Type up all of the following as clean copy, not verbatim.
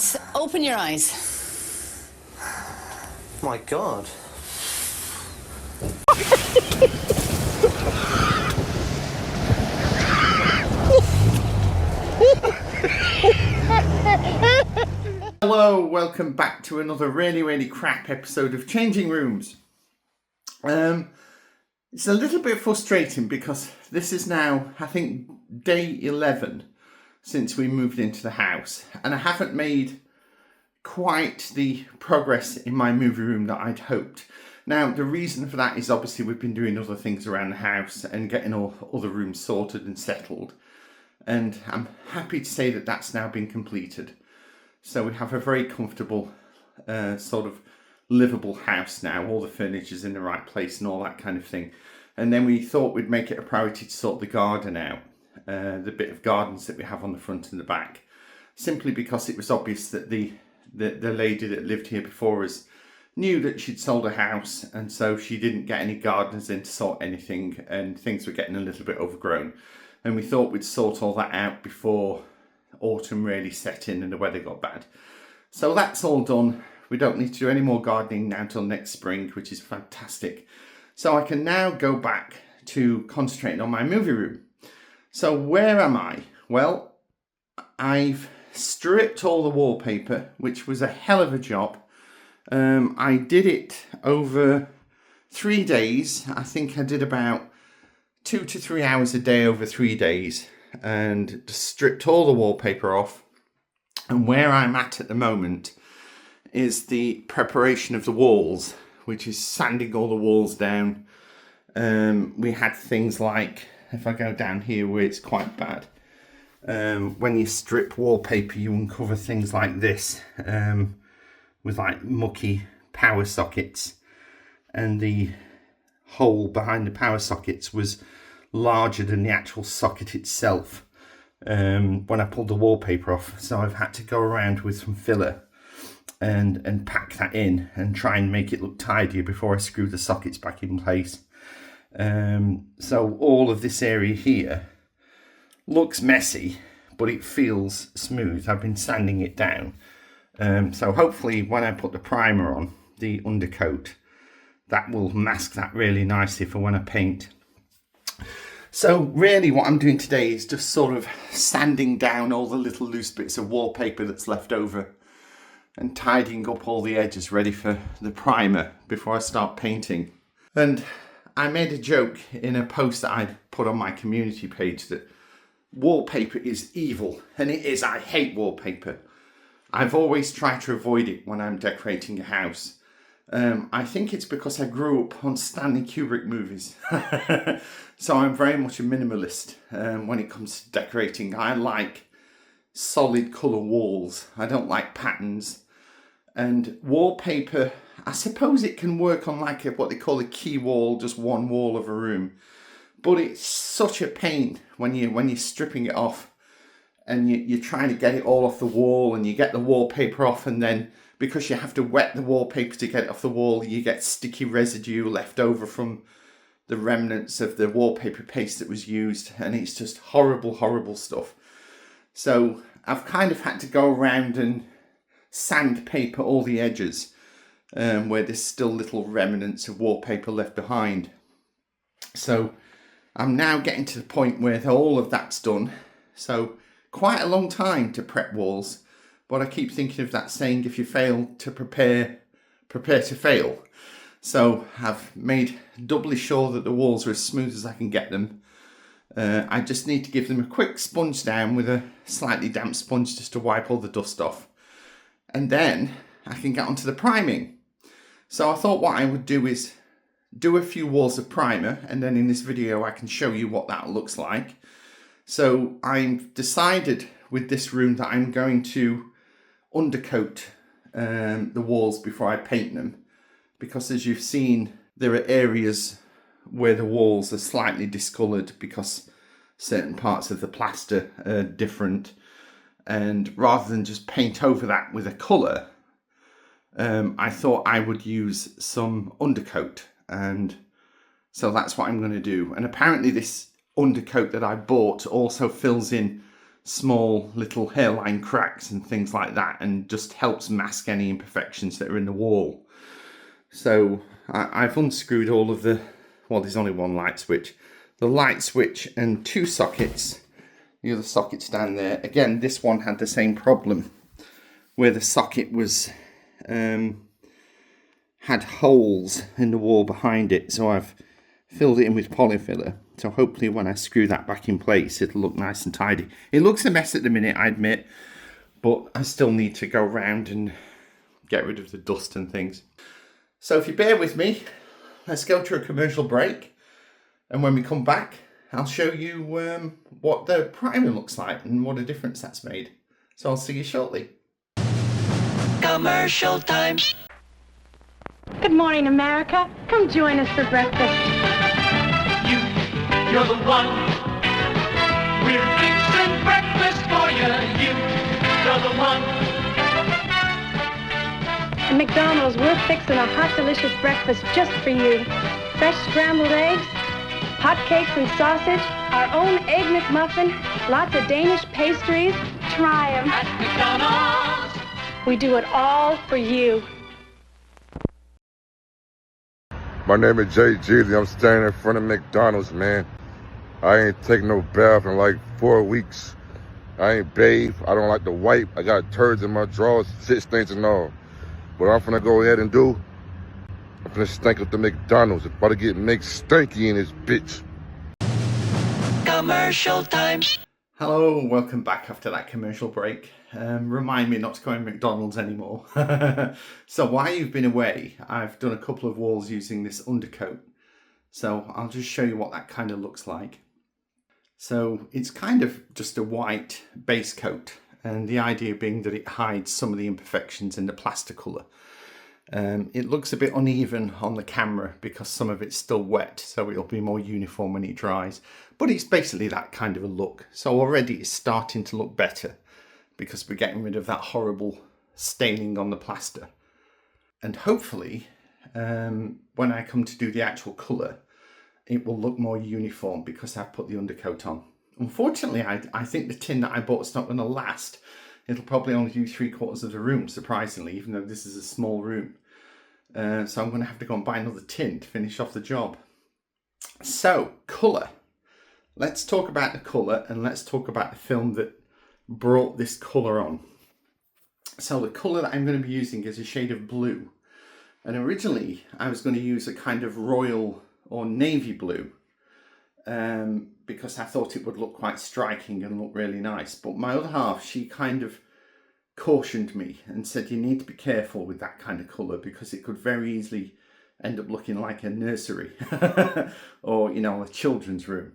minutes. Open your eyes. My God. Hello, welcome back to another really crap episode of Changing Rooms. It's a little bit frustrating because this is now, I think, day 11 since we moved into the house, and I haven't made quite the progress in my movie room that I'd hoped. Now, the reason for that is obviously we've been doing other things around the house and getting all other rooms sorted and settled, and I'm happy to say that that's now been completed. So we have a very comfortable, sort of livable house now. All the furniture's in the right place and all that kind of thing. And then we thought we'd make it a priority to sort the garden out, the bit of gardens that we have on the front and the back, simply because it was obvious that the lady that lived here before us knew that she'd sold a house, and so she didn't get any gardeners in to sort anything, and things were getting a little bit overgrown. And we thought we'd sort all that out before autumn really set in and the weather got bad. So that's all done. We don't need to do any more gardening now till next spring, which is fantastic. So I can now go back to concentrating on my movie room. So where am I? Well, I've stripped all the wallpaper, which was a hell of a job. I did it over 3 days. I think I did about 2 to 3 hours a day over 3 days, and just stripped all the wallpaper off. And where I'm at the moment is the preparation of the walls, which is sanding all the walls down. We had things like, if I go down here where it's quite bad, when you strip wallpaper you uncover things like this, with like mucky power sockets, and the hole behind the power sockets was larger than the actual socket itself when I pulled the wallpaper off. So I've had to go around with some filler and pack that in and try and make it look tidier before I screw the sockets back in place. So all of this area here looks messy, but it feels smooth. I've been sanding it down. So hopefully when I put the primer on, the undercoat, that will mask that really nicely for when I paint. So really what I'm doing today is just sort of sanding down all the little loose bits of wallpaper that's left over and tidying up all the edges ready for the primer before I start painting. And I made a joke in a post that I put on my community page that wallpaper is evil, and it is. I hate wallpaper. I've always tried to avoid it when I'm decorating a house. I think it's because I grew up on Stanley Kubrick movies. So I'm very much a minimalist when it comes to decorating. I like solid colour walls. I don't like patterns. And wallpaper, I suppose it can work on like what they call a key wall, just one wall of a room. But it's such a pain when you're stripping it off and you're trying to get it all off the wall, and you get the wallpaper off, and then because you have to wet the wallpaper to get it off the wall, you get sticky residue left over from the remnants of the wallpaper paste that was used, and it's just horrible stuff. So I've kind of had to go around and sandpaper all the edges where there's still little remnants of wallpaper left behind. So I'm now getting to the point where all of that's done. So quite a long time to prep walls. But I keep thinking of that saying, if you fail to prepare to fail. So I've made doubly sure that the walls are as smooth as I can get them. I just need to give them a quick sponge down with a slightly damp sponge just to wipe all the dust off. And then I can get onto the priming. So I thought what I would do is do a few walls of primer, and then in this video I can show you what that looks like. So I've decided with this room that I'm going to undercoat the walls before I paint them, because as you've seen, there are areas where the walls are slightly discoloured because certain parts of the plaster are different, and rather than just paint over that with a colour, I thought I would use some undercoat, and so that's what I'm going to do. And apparently this undercoat that I bought also fills in small little hairline cracks and things like that, and just helps mask any imperfections that are in the wall. So I've unscrewed all of the, well, there's only one light switch, the light switch and 2 sockets. The other socket's down there. Again, this one had the same problem where the socket was had holes in the wall behind it, so I've filled it in with polyfiller. So hopefully when I screw that back in place, it'll look nice and tidy. It looks a mess at the minute, I admit, but I still need to go around and get rid of the dust and things. So if you bear with me, let's go to a commercial break, and when we come back, I'll show you what the primer looks like and what a difference that's made. So I'll see you shortly. Commercial time. Good morning, America. Come join us for breakfast. You're the one. We're fixing breakfast for you. You're the one. At McDonald's, we're fixing a hot, delicious breakfast just for you. Fresh scrambled eggs, hot cakes and sausage, our own Egg McMuffin, lots of Danish pastries. Try 'em. At McDonald's. We do it all for you. My name is Jay Jeezy. I'm standing in front of McDonald's, man. I ain't taking no bath in like 4 weeks. I ain't bathed. I don't like to wipe. I got turds in my drawers, shit stains and all. What I'm finna go ahead and do, I'm finna stink up the McDonald's. It's about to get stinky in this bitch. Commercial time. Hello, welcome back after that commercial break. Remind me not to go in McDonald's anymore. So while you've been away, I've done a couple of walls using this undercoat. So I'll just show you what that kind of looks like. So it's kind of just a white base coat, and the idea being that it hides some of the imperfections in the plaster colour. It looks a bit uneven on the camera because some of it's still wet, so it'll be more uniform when it dries. But it's basically that kind of a look. So already it's starting to look better because we're getting rid of that horrible staining on the plaster. And hopefully, when I come to do the actual colour, it will look more uniform because I've put the undercoat on. Unfortunately, I think the tin that I bought is not going to last. It'll probably only do 3/4 of the room, surprisingly, even though this is a small room. So I'm going to have to go and buy another tin to finish off the job. So, colour. Let's talk about the colour, and let's talk about the film that brought this colour on. So the colour that I'm going to be using is a shade of blue. And originally I was going to use a kind of royal or navy blue because I thought it would look quite striking and look really nice. But my other half, she kind of cautioned me and said you need to be careful with that kind of colour because it could very easily end up looking like a nursery or, you know, a children's room.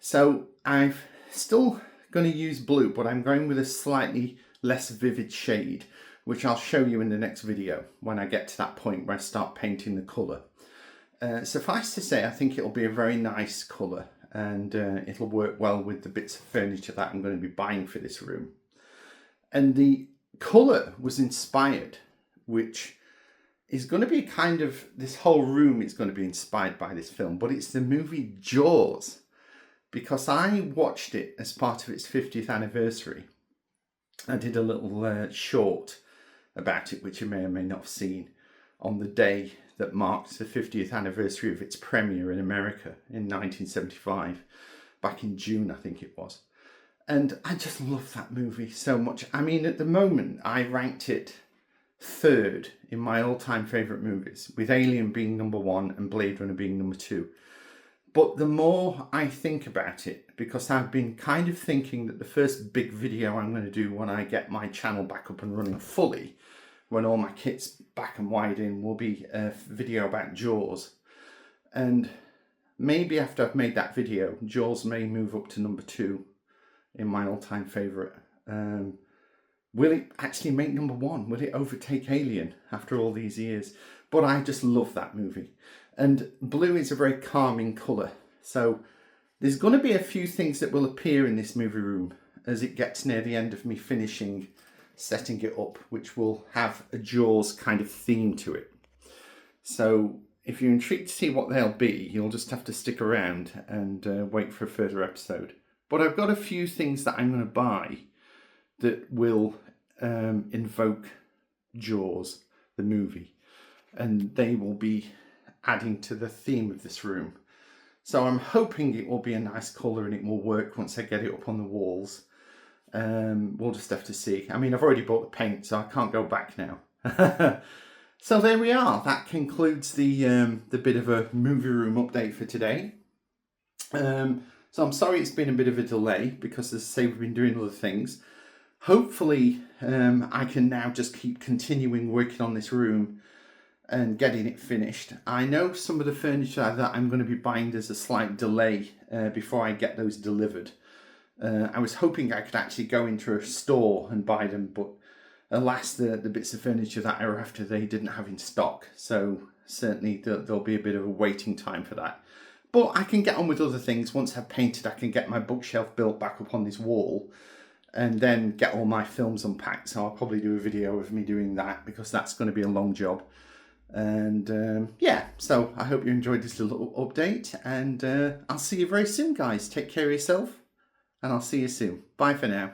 So I'm still going to use blue, but I'm going with a slightly less vivid shade, which I'll show you in the next video when I get to that point where I start painting the colour. Suffice to say, I think it'll be a very nice colour, and it'll work well with the bits of furniture that I'm going to be buying for this room. And the colour was inspired, which is going to be kind of, this whole room is going to be inspired by this film, but it's the movie Jaws, because I watched it as part of its 50th anniversary. I did a little short about it, which you may or may not have seen, on the day that marked the 50th anniversary of its premiere in America in 1975, back in June, I think it was. And I just love that movie so much. I mean, at the moment, I ranked it 3rd in my all-time favourite movies, with Alien being number 1 and Blade Runner being number 2. But the more I think about it, because I've been kind of thinking that the first big video I'm going to do when I get my channel back up and running fully, when all my kit's back and wide in, will be a video about Jaws. And maybe after I've made that video, Jaws may move up to number 2 in my all-time favourite. Will it actually make number 1? Will it overtake Alien after all these years? But I just love that movie. And blue is a very calming colour. So there's going to be a few things that will appear in this movie room as it gets near the end of me finishing setting it up, which will have a Jaws kind of theme to it. So if you're intrigued to see what they'll be, you'll just have to stick around and wait for a further episode. But I've got a few things that I'm going to buy that will invoke Jaws, the movie, and they will be adding to the theme of this room. So I'm hoping it will be a nice colour and it will work once I get it up on the walls. We'll just have to see. I mean, I've already bought the paint, so I can't go back now. So there we are. That concludes the bit of a movie room update for today. So I'm sorry it's been a bit of a delay because, as I say, we've been doing other things. Hopefully I can now just keep continuing working on this room and getting it finished. I know some of the furniture that I'm going to be buying, there's a slight delay before I get those delivered. I was hoping I could actually go into a store and buy them, but alas, the bits of furniture that are after they didn't have in stock. So certainly there'll be a bit of a waiting time for that. But I can get on with other things. Once I've painted, I can get my bookshelf built back up on this wall and then get all my films unpacked. So I'll probably do a video of me doing that because that's going to be a long job. And yeah, so I hope you enjoyed this little update, and I'll see you very soon, guys. Take care of yourself, and I'll see you soon. Bye for now.